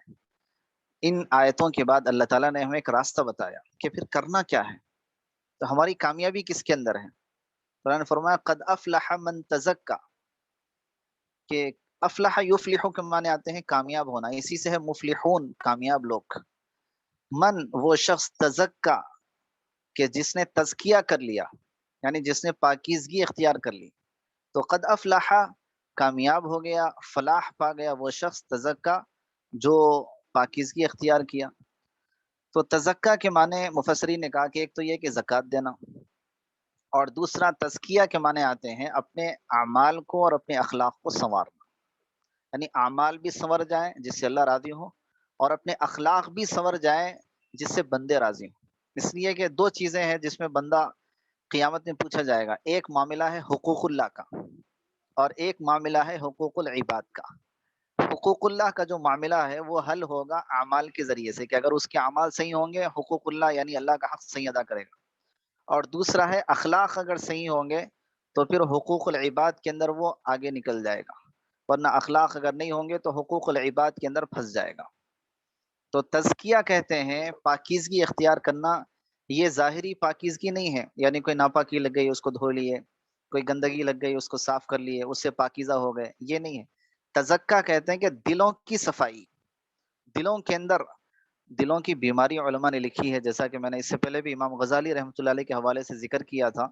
ان آیتوں کے بعد اللہ تعالیٰ نے ہمیں ایک راستہ بتایا کہ پھر کرنا کیا ہے. تو ہماری کامیابی کس کے اندر ہے؟ قرآن نے فرمایا قد افلح من تزکا، کہ افلح یفلح کے معنی آتے ہیں کامیاب ہونا، اسی سے ہے مفلحون، کامیاب لوگ. من وہ شخص تزکا کہ جس نے تزکیہ کر لیا، یعنی جس نے پاکیزگی اختیار کر لی. تو قد افلح کامیاب ہو گیا، فلاح پا گیا وہ شخص تزکا جو پاکیزگی اختیار کیا. تو تزکا کے معنی مفسرین نے کہا کہ ایک تو یہ کہ زکوٰۃ دینا، اور دوسرا تزکیہ کے معنی آتے ہیں اپنے اعمال کو اور اپنے اخلاق کو سنوارنا. یعنی اعمال بھی سنور جائیں جس سے اللہ راضی ہو، اور اپنے اخلاق بھی سنور جائیں جس سے بندے راضی ہوں. اس لیے کہ دو چیزیں ہیں جس میں بندہ قیامت میں پوچھا جائے گا. ایک معاملہ ہے حقوق اللہ کا، اور ایک معاملہ ہے حقوق العباد کا. حقوق اللہ کا جو معاملہ ہے وہ حل ہوگا اعمال کے ذریعے سے، کہ اگر اس کے اعمال صحیح ہوں گے حقوق اللہ یعنی اللہ کا حق صحیح ادا کرے گا. اور دوسرا ہے اخلاق اگر صحیح ہوں گے تو پھر حقوق العباد کے اندر وہ آگے نکل جائے گا، ورنہ اخلاق اگر نہیں ہوں گے تو حقوق العباد کے اندر پھنس جائے گا. تو تزکیہ کہتے ہیں پاکیزگی اختیار کرنا. یہ ظاہری پاکیزگی نہیں ہے، یعنی کوئی ناپاکی لگ گئی اس کو دھو لیے، کوئی گندگی لگ گئی اس کو صاف کر لیے، اس سے پاکیزہ ہو گئے، یہ نہیں ہے. تزکیہ کہتے ہیں کہ دلوں کی صفائی، دلوں کے اندر دلوں کی بیماری علماء نے لکھی ہے، جیسا کہ میں نے اس سے پہلے بھی امام غزالی رحمۃ اللہ علیہ کے حوالے سے ذکر کیا تھا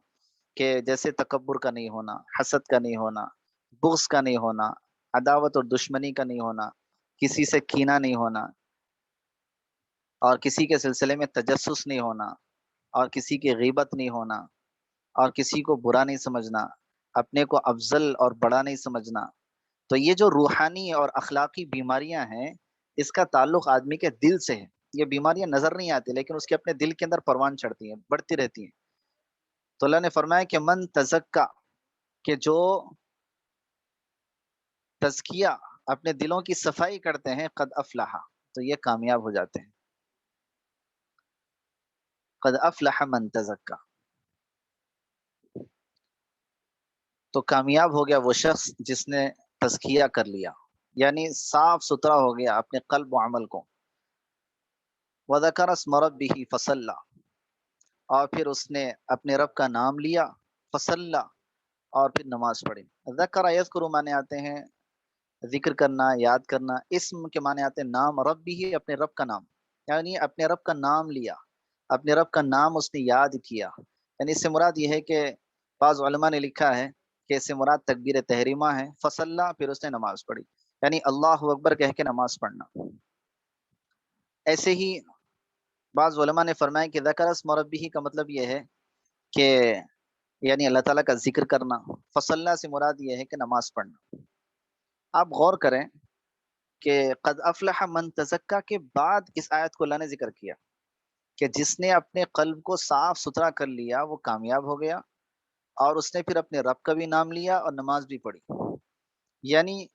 کہ جیسے تکبر کا نہیں ہونا، حسد کا نہیں ہونا، بغض کا نہیں ہونا، عداوت اور دشمنی کا نہیں ہونا، کسی سے کینہ نہیں ہونا، اور کسی کے سلسلے میں تجسس نہیں ہونا، اور کسی کی غیبت نہیں ہونا، اور کسی کو برا نہیں سمجھنا، اپنے کو افضل اور بڑا نہیں سمجھنا. تو یہ جو روحانی اور اخلاقی بیماریاں ہیں اس کا تعلق آدمی کے دل سے ہے. یہ بیماریاں نظر نہیں آتی لیکن اس کے اپنے دل کے اندر پروان چڑھتی ہیں، بڑھتی رہتی ہیں. تو اللہ نے فرمایا کہ من تزکا، کہ جو تزکیہ اپنے دلوں کی صفائی کرتے ہیں، قد افلح، تو یہ کامیاب ہو جاتے ہیں. قد افلح من تزکا، تو کامیاب ہو گیا وہ شخص جس نے تزکیہ کر لیا، یعنی صاف ستھرا ہو گیا اپنے قلب و عمل کو. وذکر اسم ربہ فصلی، اور پھر اس نے اپنے رب کا نام لیا، فصلی، اور پھر نماز پڑھی. ذکر یذکر معنی آتے ہیں ذکر کرنا، یاد کرنا. اسم کے معنی آتے ہیں نام، رب بھی اپنے رب کا نام، یعنی اپنے رب کا نام لیا، اپنے رب کا نام اس نے یاد کیا. یعنی اس سے مراد یہ ہے کہ بعض علماء نے لکھا ہے کہ اس سے مراد تکبیر تحریمہ ہے، فصلی، پھر اس نے نماز پڑھی، یعنی اللہ اکبر کہہ کے نماز پڑھنا. ایسے ہی بعض علماء نے فرمایا کہ ذکر اسم ربہ کا مطلب یہ ہے کہ یعنی اللہ تعالیٰ کا ذکر کرنا. فصلی سے مراد یہ ہے کہ نماز پڑھنا. آپ غور کریں کہ قد افلح من تزکا کے بعد اس آیت کو اللہ نے ذکر کیا کہ جس نے اپنے قلب کو صاف ستھرا کر لیا وہ کامیاب ہو گیا، اور اس نے پھر اپنے رب کا بھی نام لیا اور نماز بھی پڑھی. یعنی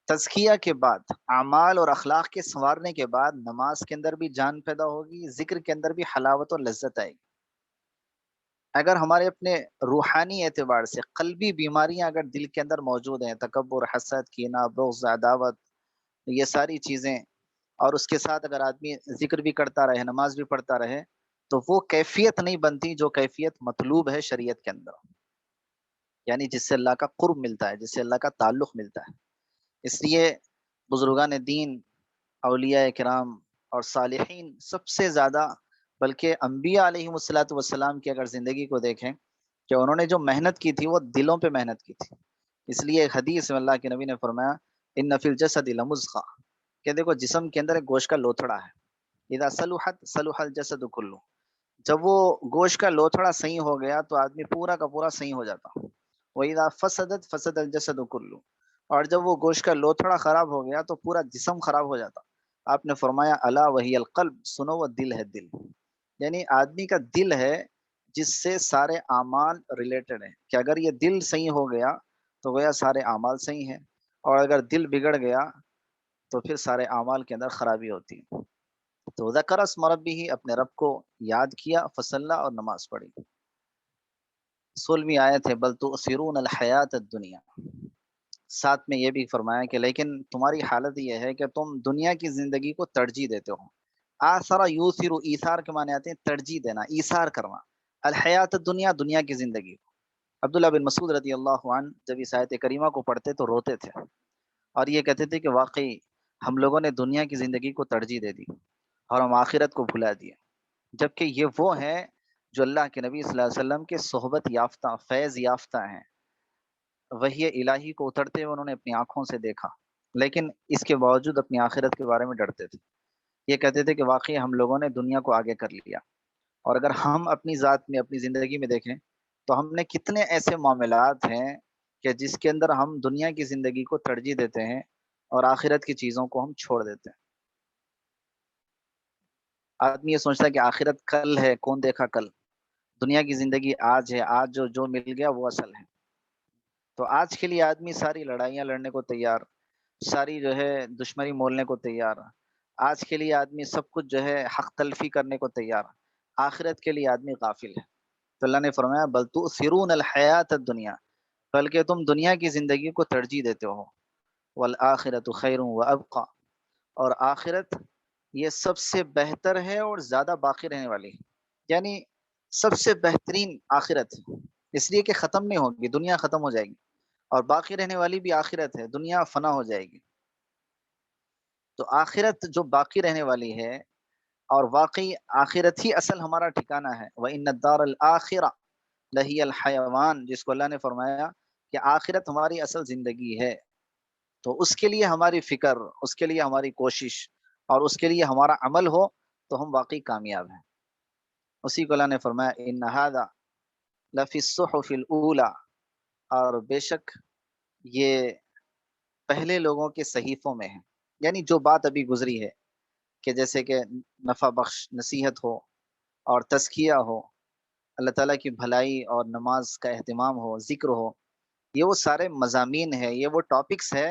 تزکیہ کے بعد، اعمال اور اخلاق کے سنوارنے کے بعد نماز کے اندر بھی جان پیدا ہوگی، ذکر کے اندر بھی حلاوت اور لذت آئے گی. اگر ہمارے اپنے روحانی اعتبار سے قلبی بیماریاں اگر دل کے اندر موجود ہیں، تکبر، حسد، کینہ، بغض، عداوت، یہ ساری چیزیں، اور اس کے ساتھ اگر آدمی ذکر بھی کرتا رہے، نماز بھی پڑھتا رہے، تو وہ کیفیت نہیں بنتی جو کیفیت مطلوب ہے شریعت کے اندر، یعنی جس سے اللہ کا قرب ملتا ہے، جس سے اللہ کا تعلق ملتا ہے. اس لیے بزرگان دین، اولیاء کرام اور صالحین سب سے زیادہ، بلکہ انبیاء علیہ الصلوۃ والسلام کی اگر زندگی کو دیکھیں کہ انہوں نے جو محنت کی تھی وہ دلوں پہ محنت کی تھی. اس لیے ایک حدیث میں اللہ کے نبی نے فرمایا ان فی الجسد لمضغہ، کہ دیکھو جسم کے اندر ایک گوشت کا لوتھڑا ہے، اذا صلحت صلح الجسد کلہ، جب وہ گوشت کا لوتھڑا صحیح ہو گیا تو آدمی پورا کا پورا صحیح ہو جاتا. وَإِذَا فَسَدَتْ فَسَدَ الْجَسَدُ كُلُّهُ، اور جب وہ گوشت کا لوتھڑا خراب ہو گیا تو پورا جسم خراب ہو جاتا. آپ نے فرمایا الا وہی القلب، سنو وہ دل ہے، دل یعنی آدمی کا دل ہے جس سے سارے اعمال ریلیٹڈ ہیں، کہ اگر یہ دل صحیح ہو گیا تو گویا سارے اعمال صحیح ہیں، اور اگر دل بگڑ گیا تو پھر سارے اعمال کے اندر خرابی ہوتی ہے. تو ذکر اسم ربہ، اپنے رب کو یاد کیا، فصلی اور نماز پڑھی. 16ویں آیت ہے بل تؤثرون الحیات الدنیا. ساتھ میں یہ بھی فرمایا کہ لیکن تمہاری حالت یہ ہے کہ تم دنیا کی زندگی کو ترجیح دیتے ہو. آثر یوثر، ایثار کے معنی آتے ہیں ترجیح دینا، ایثار کرنا. الحیات الدنیا، دنیا کی زندگی. عبداللہ بن مسعود رضی اللہ عنہ جب اس آیت کریمہ کو پڑھتے تو روتے تھے، اور یہ کہتے تھے کہ واقعی ہم لوگوں نے دنیا کی زندگی کو ترجیح دے دی اور ہم آخرت کو بھلا دیے، جبکہ یہ وہ ہیں جو اللہ کے نبی صلی اللہ علیہ وسلم کے صحبت یافتہ، فیض یافتہ ہیں. وحی الہی کو اترتے ہوئے انہوں نے اپنی آنکھوں سے دیکھا، لیکن اس کے باوجود اپنی آخرت کے بارے میں ڈرتے تھے. یہ کہتے تھے کہ واقعی ہم لوگوں نے دنیا کو آگے کر لیا. اور اگر ہم اپنی ذات میں، اپنی زندگی میں دیکھیں تو ہم نے کتنے ایسے معاملات ہیں کہ جس کے اندر ہم دنیا کی زندگی کو ترجیح دیتے ہیں اور آخرت کی چیزوں کو ہم چھوڑ دیتے ہیں. آدمی یہ سوچتا ہے کہ آخرت کل ہے، کون دیکھا کل. دنیا کی زندگی آج ہے، آج جو مل گیا وہ اصل ہے. تو آج کے لیے آدمی ساری لڑائیاں لڑنے کو تیار، ساری جو ہے دشمنی مولنے کو تیار. آج کے لیے آدمی سب کچھ جو ہے حق تلفی کرنے کو تیار. آخرت کے لیے آدمی غافل ہے. تو اللہ نے فرمایا بل تؤثرون الحیات الدنیا، بلکہ تم دنیا کی زندگی کو ترجیح دیتے ہو. والآخرۃ خیر وابقی، اور آخرت یہ سب سے بہتر ہے اور زیادہ باقی رہنے والی. یعنی سب سے بہترین آخرت، اس لیے کہ ختم نہیں ہوگی، دنیا ختم ہو جائے گی، اور باقی رہنے والی بھی آخرت ہے، دنیا فنا ہو جائے گی. تو آخرت جو باقی رہنے والی ہے، اور واقعی آخرت ہی اصل ہمارا ٹھکانہ ہے. وَإِنَّ الدَّارَ الْآخِرَةَ لَهِيَ الْحَيَوَانُ، جس کو اللہ نے فرمایا کہ آخرت ہماری اصل زندگی ہے. تو اس کے لیے ہماری فکر، اس کے لیے ہماری کوشش، اور اس کے لیے ہمارا عمل ہو تو ہم واقعی کامیاب ہیں. اسی کو اللہ نے فرمایا إِنَّ هَذَا لَفِي الصُّحُفِ الْأُولَى، اور بے شک یہ پہلے لوگوں کے صحیفوں میں ہے. یعنی جو بات ابھی گزری ہے کہ جیسے کہ نفع بخش نصیحت ہو اور تزکیہ ہو، اللہ تعالیٰ کی بھلائی اور نماز کا اہتمام ہو، ذکر ہو، یہ وہ سارے مضامین ہیں، یہ وہ ٹاپکس ہے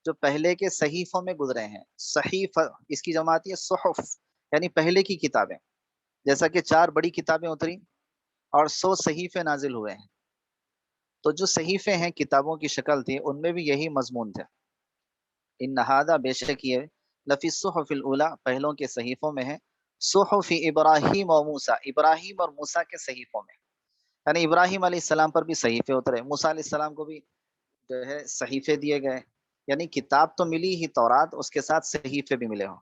جو پہلے کے صحیفوں میں گزرے ہیں. صحیفہ اس کی جمع آتی ہے صحف، یعنی پہلے کی کتابیں. جیسا کہ 4 بڑی کتابیں اتری اور 100 صحیفے نازل ہوئے ہیں. تو جو صحیفے ہیں کتابوں کی شکل تھی، ان میں بھی یہی مضمون تھے. ان ہذا، بے شک یہ لفی الصحف الاولی، پہلوں کے صحیفوں میں ہے. صحف ابراہیم و موسیٰ، ابراہیم اور موسیٰ کے صحیفوں میں. یعنی ابراہیم علیہ السلام پر بھی صحیفے اترے، موسیٰ علیہ السلام کو بھی جو ہے صحیفے دیے گئے. یعنی کتاب تو ملی ہی تورات، اس کے ساتھ صحیفے بھی ملے ہوں.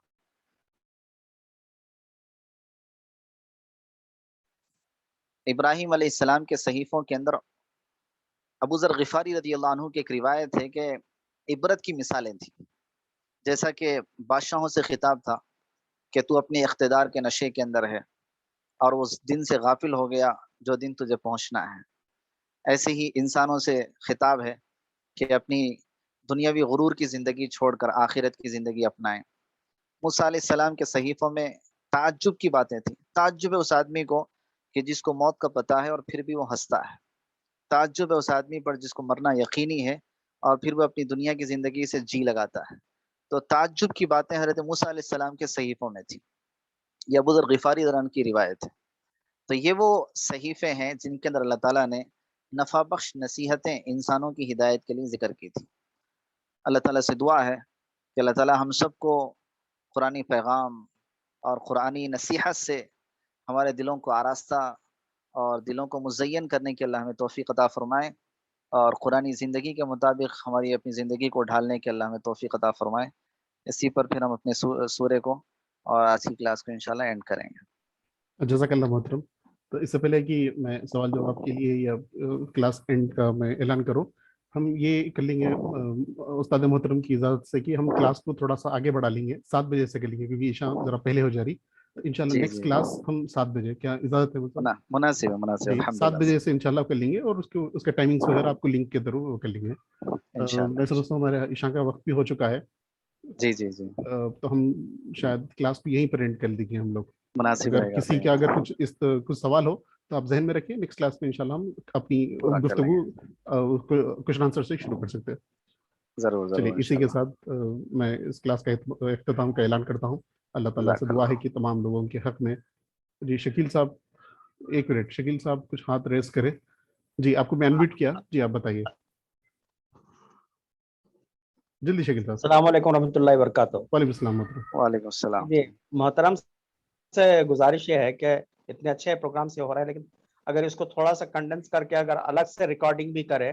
ابراہیم علیہ السلام کے صحیفوں کے اندر ابو ذر غفاری رضی اللہ عنہ کی ایک روایت ہے کہ عبرت کی مثالیں تھیں. جیسا کہ بادشاہوں سے خطاب تھا کہ تو اپنے اقتدار کے نشے کے اندر ہے اور اس دن سے غافل ہو گیا جو دن تجھے پہنچنا ہے. ایسے ہی انسانوں سے خطاب ہے کہ اپنی دنیاوی غرور کی زندگی چھوڑ کر آخرت کی زندگی اپنائیں. موسیٰ علیہ السلام کے صحیفوں میں تعجب کی باتیں تھیں. تعجب ہے اس آدمی کو کہ جس کو موت کا پتہ ہے اور پھر بھی وہ ہنستا ہے. تعجب ہے اس آدمی پر جس کو مرنا یقینی ہے اور پھر وہ اپنی دنیا کی زندگی سے جی لگاتا ہے. تو تعجب کی باتیں حضرت موسیٰ علیہ السلام کے صحیفوں میں تھی. یہ ابو ذر غفاری رضی اللہ عنہ کی روایت ہے. تو یہ وہ صحیفے ہیں جن کے اندر اللہ تعالیٰ نے نفع بخش نصیحتیں انسانوں کی ہدایت کے لیے ذکر کی تھی. اللہ تعالیٰ سے دعا ہے کہ اللہ تعالیٰ ہم سب کو قرآنی پیغام اور قرآنی نصیحت سے ہمارے دلوں کو آراستہ اور دلوں کو مزین کرنے کے اللہ ہمیں توفیق عطا فرمائے، اور قرآنی زندگی کے مطابق ہماری اپنی زندگی کو ڈھالنے کے اللہ ہمیں توفیق عطا فرمائے. اسی پر پھر ہم اپنے سورے کو اور آج کی کلاس کو انشاءاللہ اینڈ کریں گے. جزاک اللہ محترم. تو اس سے پہلے کہ میں سوال جواب کے لیے یا کلاس اینڈ کا میں اعلان کروں، ہم یہ کر لیں گے استاد محترم کی اجازت سے کہ ہم کلاس کو تھوڑا سا آگے بڑھا لیں گے، 7 بجے سے کر لیں گے کیونکہ عشاء ذرا پہلے ہو جا رہی. تو انشاءاللہ جی نیکسٹ جی کلاس ہم 7 بجے، کیا اجازت ہے محترم؟ مناسب ہے، مناسب، جی 7 الحمدللہ بجے سے انشاءاللہ کر لیں گے، اور اس کے ٹائمنگس وغیرہ آپ کو لنک کے ضرور وہ کر لیں گے. انشاءاللہ. میں سمجھتا ہوں ہمارے عشاء کا وقت بھی ہو چکا ہے، جی جی جی، تو ہم شاید کلاس کو یہیں پر اینڈ کر دیں گے ہم لوگ. مناسب اگر رہے گا، کسی کا اگر کچھ سوال ہو تو آپ ذہن میں رکھیں، نیکسٹ کلاس میں انشاءاللہ ہم اپنی پورا کر لیں گفتگو گے. کوشچن آنسر سے شروع کر سکتے ہیں. ضرور چلیے ضرور اسی کے انشاءاللہ. ساتھ میں اس کلاس کا اختتام کا اعلان کرتا ہوں. اللہ تعالیٰ سے جزاک دعا ہے اللہ. کہ تمام لوگوں کے حق میں. جی شکیل صاحب، ایک منٹ، شکیل صاحب کچھ ہاتھ ریز کریں. جی آپ کو میں انویٹ کیا. جی آپ بتائیے جلدی شکیل صاحب. السلام علیکم ورحمۃ اللہ وبرکاتہ. وعلیکم السلام محترم. وعلیکم السلام. جی محترم سے گزارش یہ ہے کہ اتنے اچھے پروگرام سے ہو رہا ہے، لیکن اگر اس کو تھوڑا سا کنڈنس کر کے اگر الگ سے ریکارڈنگ بھی کرے